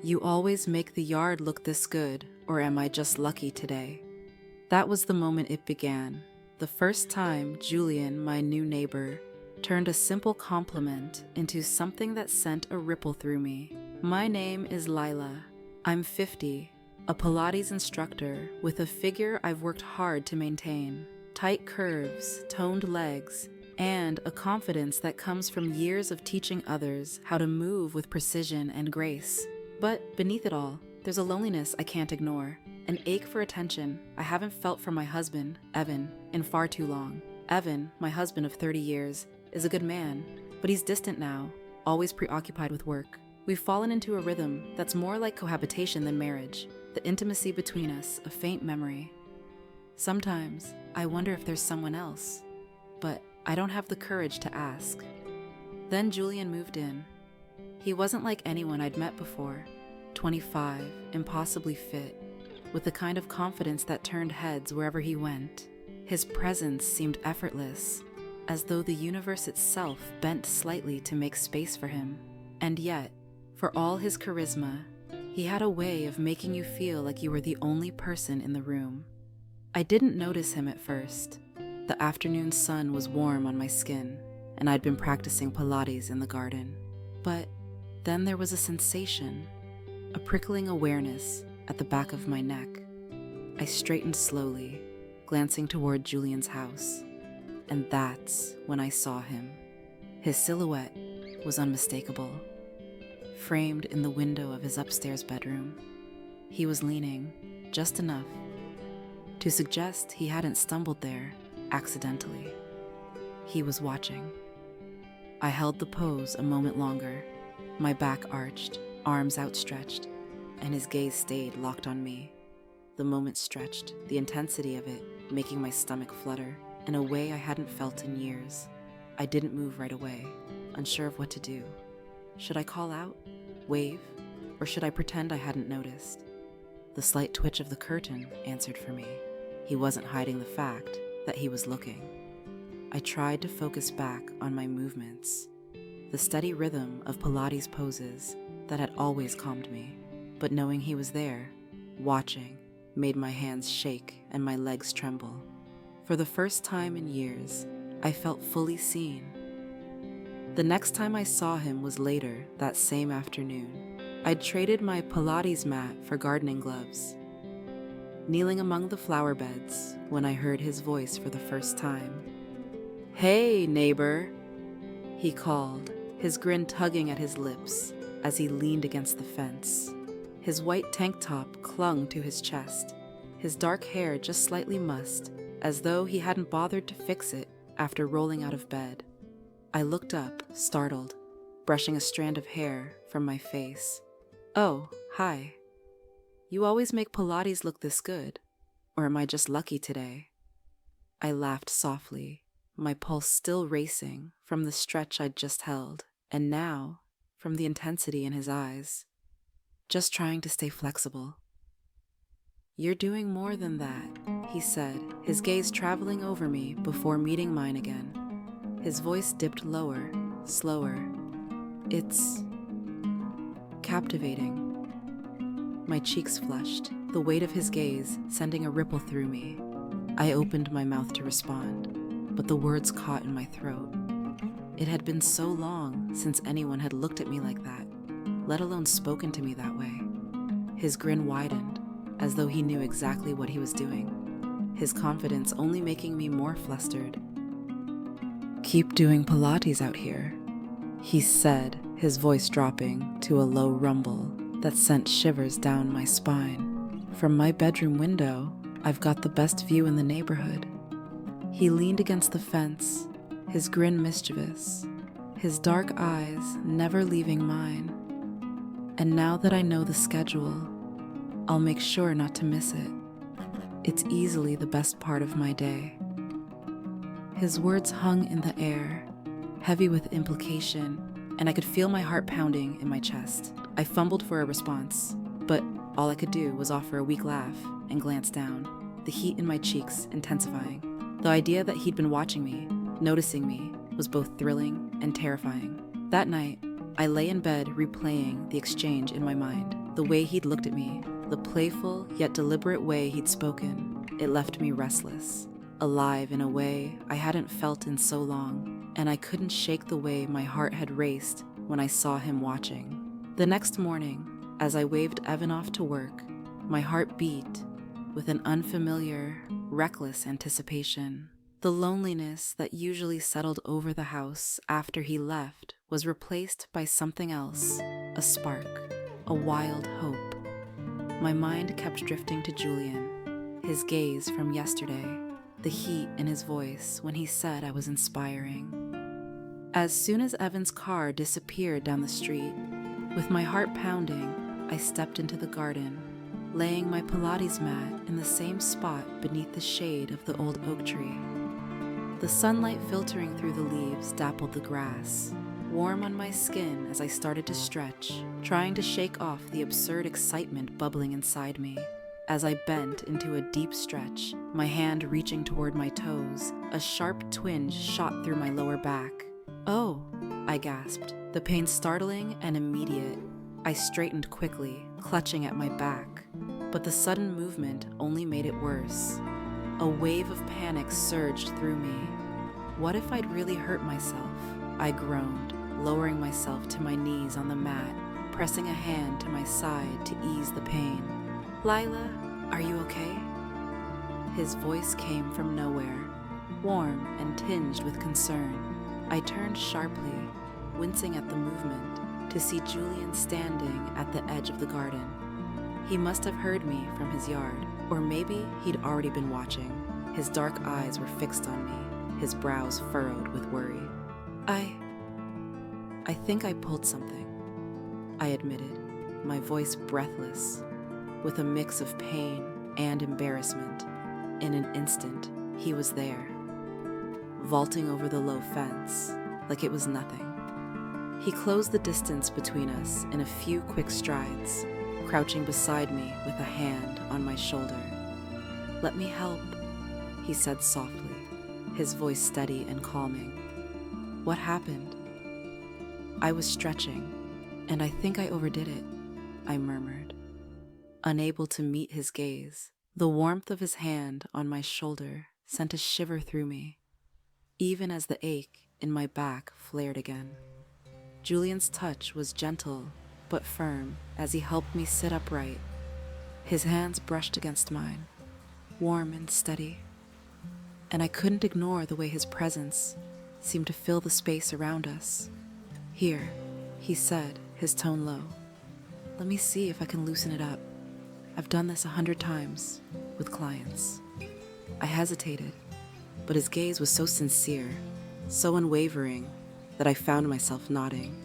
You always make the yard look this good, or am I just lucky today? That was the moment it began. The first time Julian, my new neighbor, turned a simple compliment into something that sent a ripple through me. My name is Lila. I'm 50, a Pilates instructor with a figure I've worked hard to maintain. Tight curves, toned legs, and a confidence that comes from years of teaching others how to move with precision and grace. But beneath it all, there's a loneliness I can't ignore, an ache for attention I haven't felt from my husband, Evan, in far too long. Evan, my husband of 30 years, is a good man, but he's distant now, always preoccupied with work. We've fallen into a rhythm that's more like cohabitation than marriage, the intimacy between us a faint memory. Sometimes I wonder if there's someone else, but I don't have the courage to ask. Then Julian moved in. He wasn't like anyone I'd met before, 25, impossibly fit, with the kind of confidence that turned heads wherever he went. His presence seemed effortless, as though the universe itself bent slightly to make space for him. And yet, for all his charisma, he had a way of making you feel like you were the only person in the room. I didn't notice him at first. The afternoon sun was warm on my skin, and I'd been practicing Pilates in the garden. But then there was a sensation, a prickling awareness at the back of my neck. I straightened slowly, glancing toward Julian's house, and that's when I saw him. His silhouette was unmistakable, framed in the window of his upstairs bedroom. He was leaning, just enough, to suggest he hadn't stumbled there accidentally. He was watching. I held the pose a moment longer, my back arched, arms outstretched, and his gaze stayed locked on me. The moment stretched, the intensity of it making my stomach flutter in a way I hadn't felt in years. I didn't move right away, unsure of what to do. Should I call out, wave, or should I pretend I hadn't noticed? The slight twitch of the curtain answered for me. He wasn't hiding the fact that he was looking. I tried to focus back on my movements, the steady rhythm of Pilates poses that had always calmed me, but knowing he was there, watching, made my hands shake and my legs tremble. For the first time in years, I felt fully seen. The next time I saw him was later that same afternoon. I'd traded my Pilates mat for gardening gloves, kneeling among the flower beds when I heard his voice for the first time. "Hey, neighbor," he called, his grin tugging at his lips as he leaned against the fence. His white tank top clung to his chest, his dark hair just slightly mussed, as though he hadn't bothered to fix it after rolling out of bed. I looked up, startled, brushing a strand of hair from my face. "Oh, hi. You always make Pilates look this good, or am I just lucky today?" I laughed softly, my pulse still racing from the stretch I'd just held, and now from the intensity in his eyes. Just trying to stay flexible. "You're doing more than that," he said, his gaze traveling over me before meeting mine again. His voice dipped lower, slower. "It's captivating." My cheeks flushed, the weight of his gaze sending a ripple through me. I opened my mouth to respond, but the words caught in my throat. It had been so long since anyone had looked at me like that, let alone spoken to me that way. His grin widened, as though he knew exactly what he was doing, his confidence only making me more flustered. "Keep doing Pilates out here," he said, his voice dropping to a low rumble that sent shivers down my spine. From my bedroom window, I've got the best view in the neighborhood. He leaned against the fence, his grin mischievous, his dark eyes never leaving mine. And now that I know the schedule, I'll make sure not to miss it. It's easily the best part of my day. His words hung in the air, heavy with implication, and I could feel my heart pounding in my chest. I fumbled for a response, but all I could do was offer a weak laugh and glance down, the heat in my cheeks intensifying. The idea that he'd been watching me, noticing me, was both thrilling and terrifying. That night, I lay in bed replaying the exchange in my mind. The way he'd looked at me, the playful yet deliberate way he'd spoken, it left me restless, alive in a way I hadn't felt in so long, and I couldn't shake the way my heart had raced when I saw him watching. The next morning, as I waved Evan off to work, my heart beat with an unfamiliar, reckless anticipation. The loneliness that usually settled over the house after he left was replaced by something else, a spark, a wild hope. My mind kept drifting to Julian, his gaze from yesterday, the heat in his voice when he said I was inspiring. As soon as Evan's car disappeared down the street, with my heart pounding, I stepped into the garden, laying my Pilates mat in the same spot beneath the shade of the old oak tree. The sunlight filtering through the leaves dappled the grass, warm on my skin as I started to stretch, trying to shake off the absurd excitement bubbling inside me. As I bent into a deep stretch, my hand reaching toward my toes, a sharp twinge shot through my lower back. "Oh," I gasped, the pain startling and immediate. I straightened quickly, clutching at my back, but the sudden movement only made it worse. A wave of panic surged through me. What if I'd really hurt myself? I groaned, lowering myself to my knees on the mat, pressing a hand to my side to ease the pain. "Lila, are you okay?" His voice came from nowhere, warm and tinged with concern. I turned sharply, wincing at the movement, to see Julian standing at the edge of the garden. He must have heard me from his yard, or maybe he'd already been watching. His dark eyes were fixed on me, his brows furrowed with worry. I think I pulled something," I admitted, my voice breathless, with a mix of pain and embarrassment. In an instant, he was there, vaulting over the low fence like it was nothing. He closed the distance between us in a few quick strides, crouching beside me with a hand on my shoulder. "Let me help," he said softly, his voice steady and calming. "What happened?" "I was stretching, and I think I overdid it," I murmured, unable to meet his gaze. The warmth of his hand on my shoulder sent a shiver through me, even as the ache in my back flared again. Julian's touch was gentle but firm as he helped me sit upright. His hands brushed against mine, warm and steady, and I couldn't ignore the way his presence seemed to fill the space around us. "Here," he said, his tone low. "Let me see if I can loosen it up. I've done this 100 times with clients." I hesitated, but his gaze was so sincere, so unwavering, that I found myself nodding.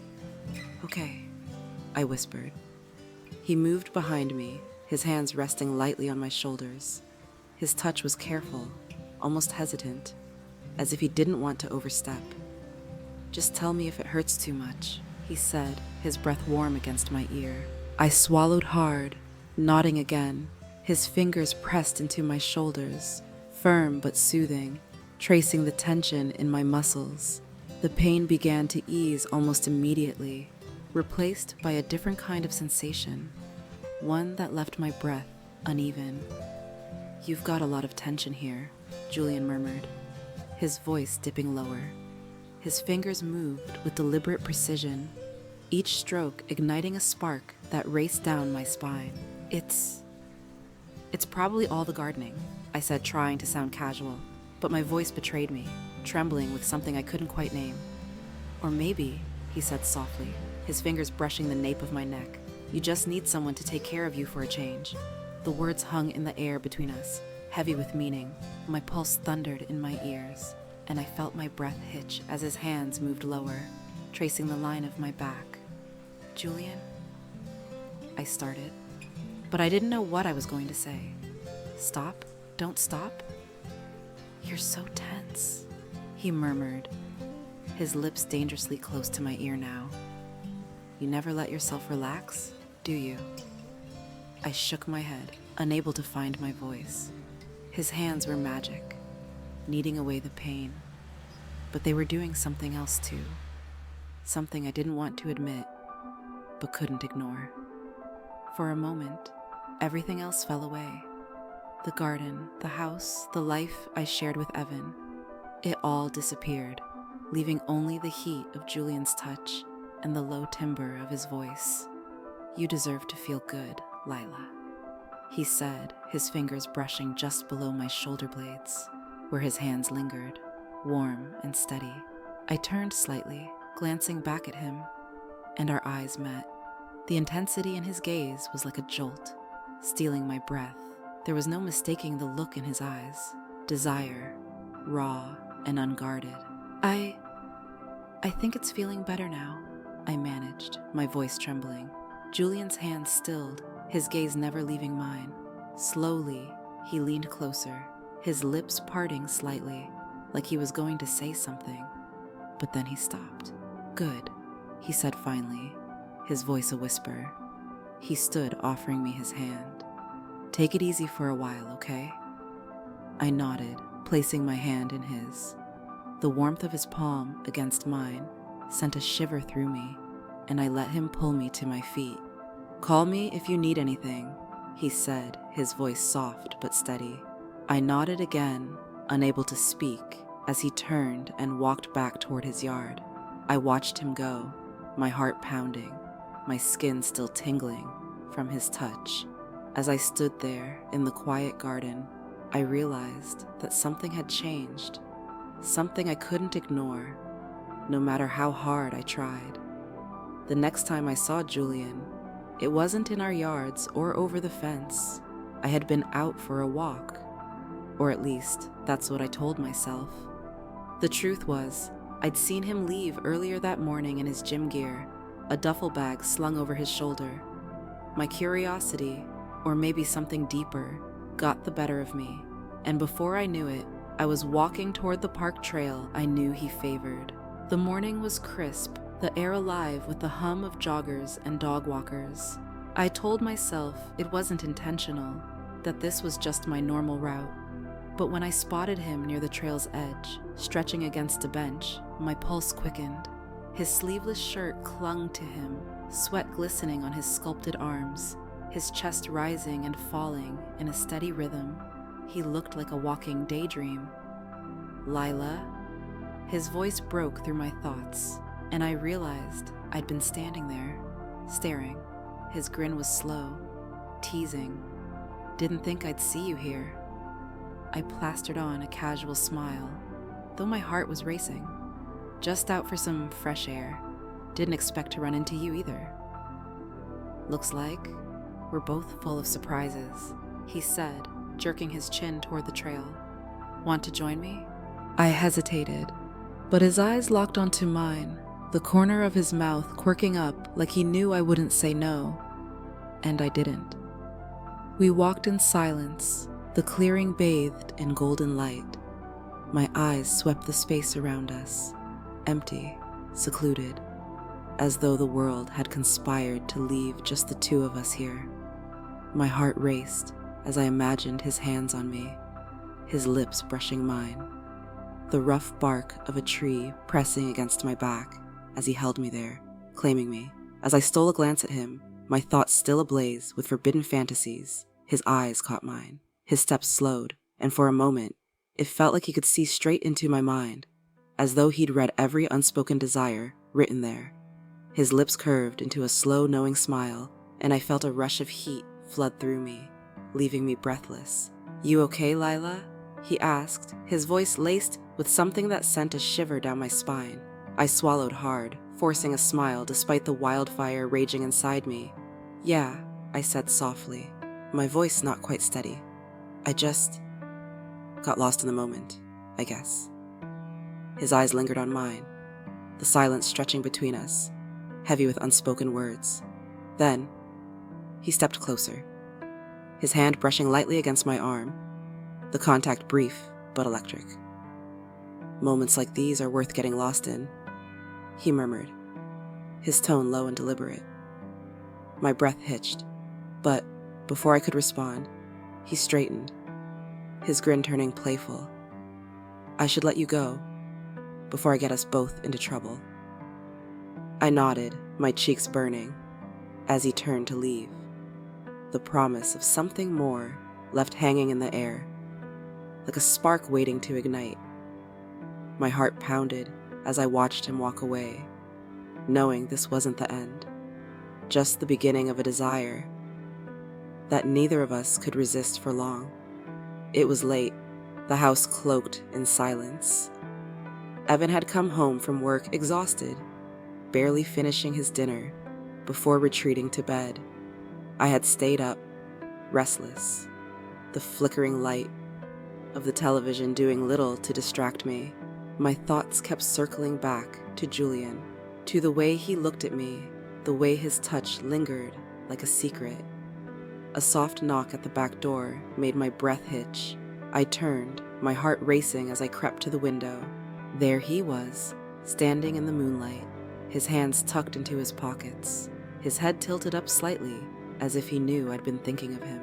"Okay," I whispered. He moved behind me, his hands resting lightly on my shoulders. His touch was careful, almost hesitant, as if he didn't want to overstep. "Just tell me if it hurts too much," he said, his breath warm against my ear. I swallowed hard, nodding again, his fingers pressed into my shoulders, firm but soothing, tracing the tension in my muscles. The pain began to ease almost immediately, replaced by a different kind of sensation, one that left my breath uneven. "You've got a lot of tension here," Julian murmured, his voice dipping lower. His fingers moved with deliberate precision, each stroke igniting a spark that raced down my spine. It's probably all the gardening," I said, trying to sound casual, but my voice betrayed me, trembling with something I couldn't quite name. "Or maybe," he said softly, his fingers brushing the nape of my neck, "you just need someone to take care of you for a change." The words hung in the air between us, heavy with meaning. My pulse thundered in my ears, and I felt my breath hitch as his hands moved lower, tracing the line of my back. "Julian?" I started, but I didn't know what I was going to say. "Stop? Don't stop?" "You're so tense," he murmured, his lips dangerously close to my ear now. "You never let yourself relax, do you?" I shook my head, unable to find my voice. His hands were magic, kneading away the pain, but they were doing something else too, something I didn't want to admit, but couldn't ignore. For a moment, everything else fell away. The garden, the house, the life I shared with Evan. It all disappeared, leaving only the heat of Julian's touch and the low timbre of his voice. "You deserve to feel good, Lila," he said, his fingers brushing just below my shoulder blades, where his hands lingered, warm and steady. I turned slightly, glancing back at him, and our eyes met. The intensity in his gaze was like a jolt, stealing my breath. There was no mistaking the look in his eyes. Desire, raw and unguarded. I think it's feeling better now," I managed, my voice trembling. Julian's hand stilled, his gaze never leaving mine. Slowly, he leaned closer, his lips parting slightly, like he was going to say something. But then he stopped. "Good," he said finally, his voice a whisper. He stood, offering me his hand. "Take it easy for a while, okay?" I nodded, placing my hand in his. The warmth of his palm against mine sent a shiver through me, and I let him pull me to my feet. "Call me if you need anything," he said, his voice soft but steady. I nodded again, unable to speak, as he turned and walked back toward his yard. I watched him go, my heart pounding, my skin still tingling from his touch. As I stood there in the quiet garden, I realized that something had changed, something I couldn't ignore, no matter how hard I tried. The next time I saw Julian, it wasn't in our yards or over the fence. I had been out for a walk, or at least that's what I told myself. The truth was, I'd seen him leave earlier that morning in his gym gear, a duffel bag slung over his shoulder. My curiosity, or maybe something deeper, got the better of me, and before I knew it, I was walking toward the park trail I knew he favored. The morning was crisp, the air alive with the hum of joggers and dog walkers. I told myself it wasn't intentional, that this was just my normal route. But when I spotted him near the trail's edge, stretching against a bench, my pulse quickened. His sleeveless shirt clung to him, sweat glistening on his sculpted arms, his chest rising and falling in a steady rhythm. He looked like a walking daydream. "Lila?" His voice broke through my thoughts, and I realized I'd been standing there, staring. His grin was slow, teasing. "Didn't think I'd see you here." I plastered on a casual smile, though my heart was racing. "Just out for some fresh air. Didn't expect to run into you either." "Looks like we're both full of surprises," he said, jerking his chin toward the trail. "Want to join me?" I hesitated, but his eyes locked onto mine, the corner of his mouth quirking up like he knew I wouldn't say no. And I didn't. We walked in silence, the clearing bathed in golden light. My eyes swept the space around us, empty, secluded, as though the world had conspired to leave just the two of us here. My heart raced as I imagined his hands on me, his lips brushing mine, the rough bark of a tree pressing against my back as he held me there, claiming me. As I stole a glance at him, my thoughts still ablaze with forbidden fantasies, his eyes caught mine. His steps slowed, and for a moment, it felt like he could see straight into my mind, as though he'd read every unspoken desire written there. His lips curved into a slow, knowing smile, and I felt a rush of heat flood through me, leaving me breathless. "You okay, Lila?" he asked, his voice laced with something that sent a shiver down my spine. I swallowed hard, forcing a smile despite the wildfire raging inside me. "Yeah," I said softly, my voice not quite steady. "I just got lost in the moment, I guess." His eyes lingered on mine, the silence stretching between us, heavy with unspoken words. Then, he stepped closer, his hand brushing lightly against my arm, the contact brief but electric. "Moments like these are worth getting lost in," he murmured, his tone low and deliberate. My breath hitched, but before I could respond, he straightened, his grin turning playful. "I should let you go, before I get us both into trouble." I nodded, my cheeks burning, as he turned to leave. the promise of something more left hanging in the air, like a spark waiting to ignite. My heart pounded as I watched him walk away, knowing this wasn't the end, just the beginning of a desire that neither of us could resist for long. It was late, the house cloaked in silence. Evan had come home from work exhausted, barely finishing his dinner before retreating to bed. I had stayed up, restless, the flickering light of the television doing little to distract me. My thoughts kept circling back to Julian, to the way he looked at me, the way his touch lingered like a secret. A soft knock at the back door made my breath hitch. I turned, my heart racing as I crept to the window. There he was, standing in the moonlight, his hands tucked into his pockets, his head tilted up slightly, as if he knew I'd been thinking of him.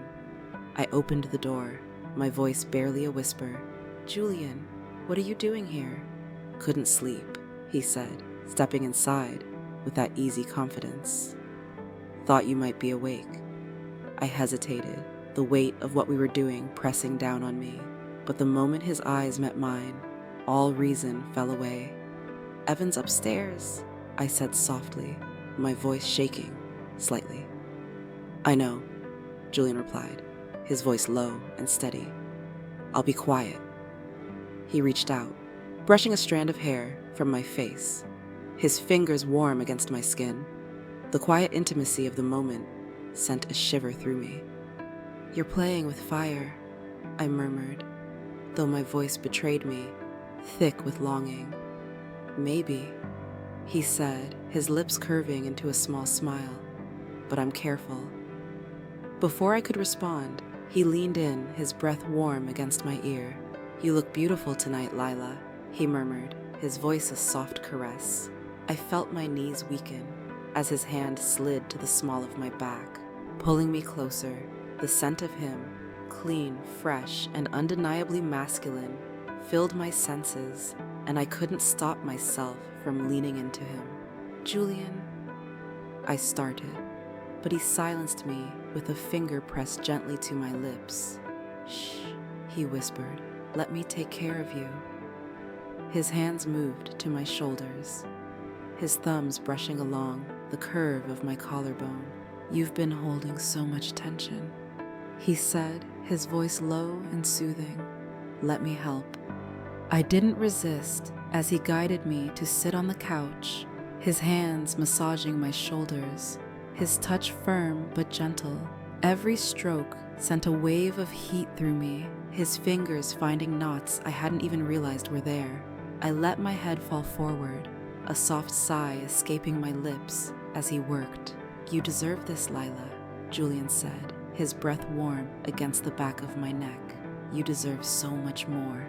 I opened the door, my voice barely a whisper. "Julian, what are you doing here?" "Couldn't sleep," he said, stepping inside with that easy confidence. "Thought you might be awake." I hesitated, the weight of what we were doing pressing down on me, but the moment his eyes met mine, all reason fell away. "Evan's upstairs," I said softly, my voice shaking slightly. "I know," Julian replied, his voice low and steady. "I'll be quiet." He reached out, brushing a strand of hair from my face, his fingers warm against my skin. The quiet intimacy of the moment sent a shiver through me. "You're playing with fire," I murmured, though my voice betrayed me, thick with longing. "Maybe," he said, his lips curving into a small smile, "but I'm careful." Before I could respond, he leaned in, his breath warm against my ear. "You look beautiful tonight, Lila," he murmured, his voice a soft caress. I felt my knees weaken as his hand slid to the small of my back, pulling me closer. The scent of him, clean, fresh, and undeniably masculine, filled my senses, and I couldn't stop myself from leaning into him. "Julian," I started, but he silenced me with a finger pressed gently to my lips. "Shh," he whispered, "let me take care of you." His hands moved to my shoulders, his thumbs brushing along the curve of my collarbone. "You've been holding so much tension," he said, his voice low and soothing. "Let me help." I didn't resist as he guided me to sit on the couch, his hands massaging my shoulders, his touch firm but gentle. Every stroke sent a wave of heat through me, his fingers finding knots I hadn't even realized were there. I let my head fall forward, a soft sigh escaping my lips as he worked. "You deserve this, Lila," Julian said, his breath warm against the back of my neck. "You deserve so much more."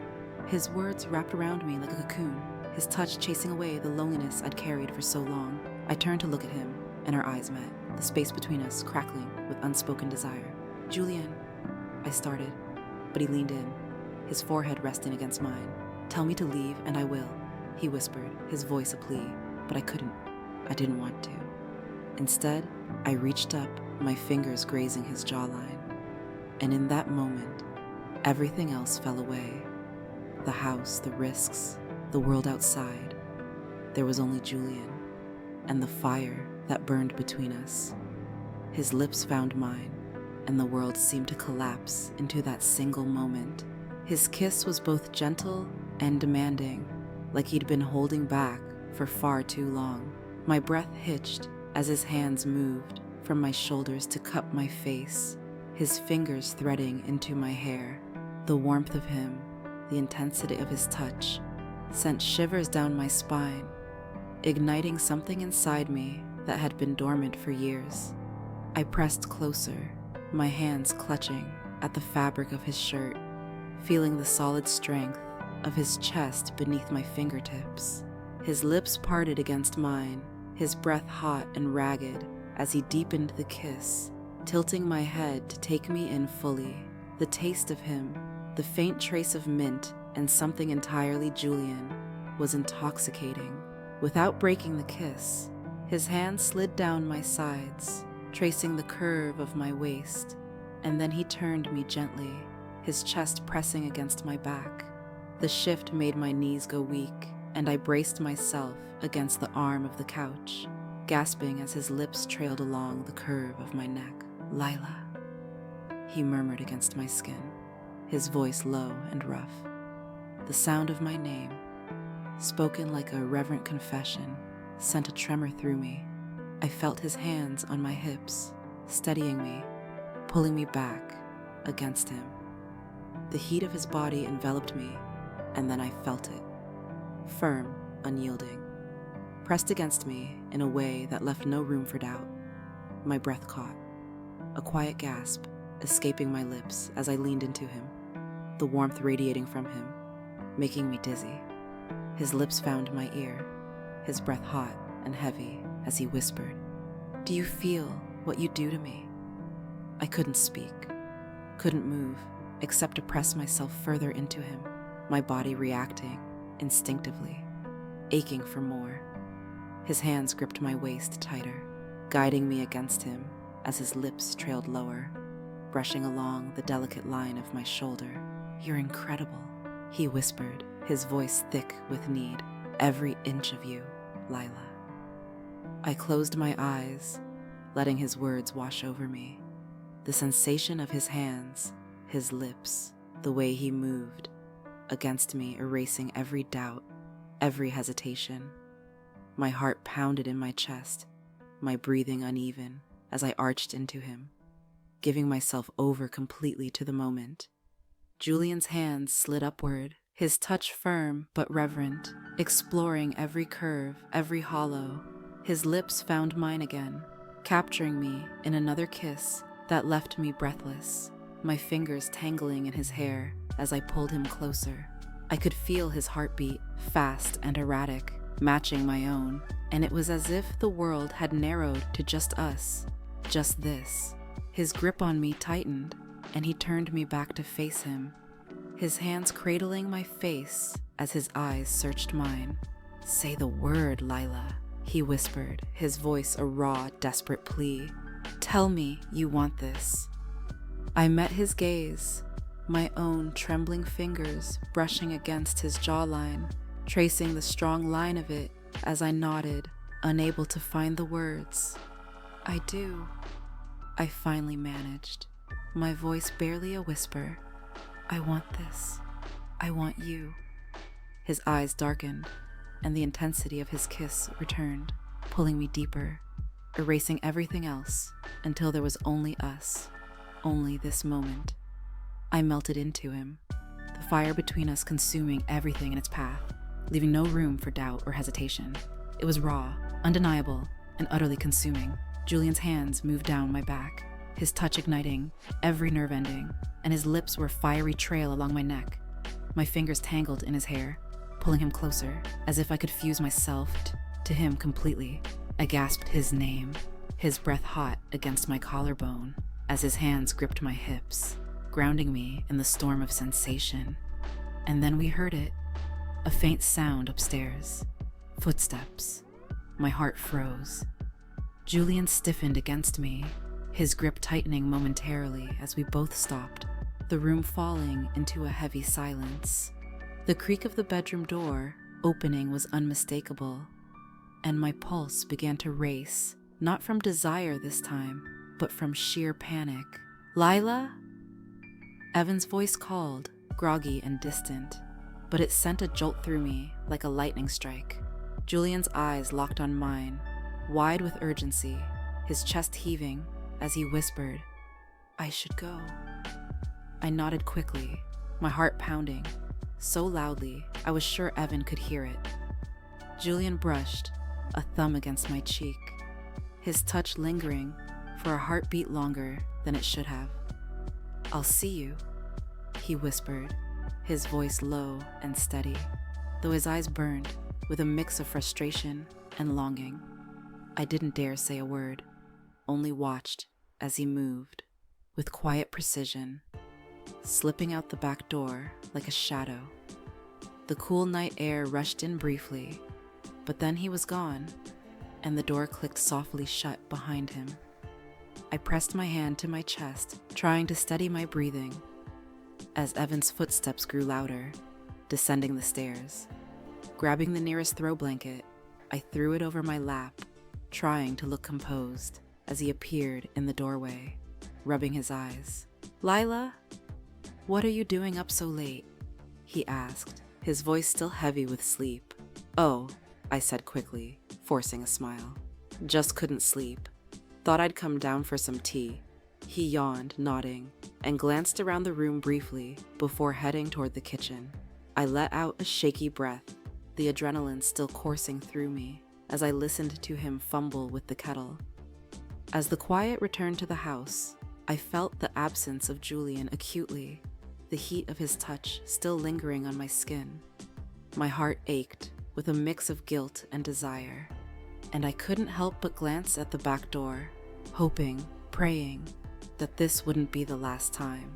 His words wrapped around me like a cocoon, his touch chasing away the loneliness I'd carried for so long. I turned to look at him, and our eyes met, the space between us crackling with unspoken desire. "Julian," I started, but he leaned in, his forehead resting against mine. "Tell me to leave, and I will," he whispered, his voice a plea, but I couldn't. I didn't want to. Instead, I reached up, my fingers grazing his jawline, and in that moment, everything else fell away. The house, the risks, the world outside. There was only Julian, and the fire that burned between us. His lips found mine, and the world seemed to collapse into that single moment. His kiss was both gentle and demanding, like he'd been holding back for far too long. My breath hitched as his hands moved from my shoulders to cup my face, his fingers threading into my hair. The warmth of him, the intensity of his touch, sent shivers down my spine, igniting something inside me that had been dormant for years. I pressed closer, my hands clutching at the fabric of his shirt, feeling the solid strength of his chest beneath my fingertips. His lips parted against mine, his breath hot and ragged as he deepened the kiss, tilting my head to take me in fully. The taste of him, the faint trace of mint and something entirely Julian, was intoxicating. Without breaking the kiss, his hand slid down my sides, tracing the curve of my waist, and then he turned me gently, his chest pressing against my back. The shift made my knees go weak, and I braced myself against the arm of the couch, gasping as his lips trailed along the curve of my neck. "Lila," he murmured against my skin, his voice low and rough. The sound of my name, spoken like a reverent confession, sent a tremor through me. I felt his hands on my hips, steadying me, pulling me back against him. The heat of his body enveloped me, and then I felt it, firm, unyielding, pressed against me in a way that left no room for doubt. My breath caught, a quiet gasp escaping my lips as I leaned into him, the warmth radiating from him, making me dizzy. His lips found my ear, his breath hot and heavy as he whispered, "Do you feel what you do to me?" I couldn't speak, couldn't move, except to press myself further into him, my body reacting instinctively, aching for more. His hands gripped my waist tighter, guiding me against him as his lips trailed lower, brushing along the delicate line of my shoulder. "You're incredible," he whispered, his voice thick with need. "Every inch of you, Lila." I closed my eyes, letting his words wash over me. The sensation of his hands, his lips, the way he moved against me, erasing every doubt, every hesitation. My heart pounded in my chest, my breathing uneven as I arched into him, giving myself over completely to the moment. Julian's hands slid upward, his touch firm but reverent, exploring every curve, every hollow. His lips found mine again, capturing me in another kiss that left me breathless, my fingers tangling in his hair as I pulled him closer. I could feel his heartbeat, fast and erratic, matching my own, and it was as if the world had narrowed to just us, just this. His grip on me tightened, and he turned me back to face him, his hands cradling my face as his eyes searched mine. "Say the word, Lila," he whispered, his voice a raw, desperate plea. "Tell me you want this." I met his gaze, my own trembling fingers brushing against his jawline, tracing the strong line of it as I nodded, unable to find the words. "I do," I finally managed, my voice barely a whisper. "I want this. I want you." His eyes darkened, and the intensity of his kiss returned, pulling me deeper, erasing everything else until there was only us, only this moment. I melted into him, the fire between us consuming everything in its path, leaving no room for doubt or hesitation. It was raw, undeniable, and utterly consuming. Julian's hands moved down my back, his touch igniting every nerve ending, and his lips were a fiery trail along my neck. My fingers tangled in his hair, pulling him closer, as if I could fuse myself to him completely. I gasped his name, his breath hot against my collarbone, as his hands gripped my hips, grounding me in the storm of sensation. And then we heard it, a faint sound upstairs. Footsteps. My heart froze. Julian stiffened against me, his grip tightening momentarily as we both stopped, the room falling into a heavy silence. The creak of the bedroom door opening was unmistakable, and my pulse began to race, not from desire this time, but from sheer panic. "Lila?" Evan's voice called, groggy and distant, but it sent a jolt through me like a lightning strike. Julian's eyes locked on mine, wide with urgency, his chest heaving as he whispered, "I should go." I nodded quickly, my heart pounding, so loudly I was sure Evan could hear it. Julian brushed, a thumb against my cheek, his touch lingering for a heartbeat longer than it should have. "I'll see you," he whispered, his voice low and steady, though his eyes burned with a mix of frustration and longing. I didn't dare say a word, only watched as he moved, with quiet precision, slipping out the back door like a shadow. The cool night air rushed in briefly, but then he was gone, and the door clicked softly shut behind him. I pressed my hand to my chest, trying to steady my breathing, as Evan's footsteps grew louder, descending the stairs. Grabbing the nearest throw blanket, I threw it over my lap, trying to look composed as he appeared in the doorway, rubbing his eyes. "Lila, what are you doing up so late?" he asked, his voice still heavy with sleep. "Oh," I said quickly, forcing a smile. "Just couldn't sleep. Thought I'd come down for some tea." He yawned, nodding, and glanced around the room briefly before heading toward the kitchen. I let out a shaky breath, the adrenaline still coursing through me as I listened to him fumble with the kettle. As the quiet returned to the house, I felt the absence of Julian acutely, the heat of his touch still lingering on my skin. My heart ached with a mix of guilt and desire, and I couldn't help but glance at the back door, hoping, praying, that this wouldn't be the last time.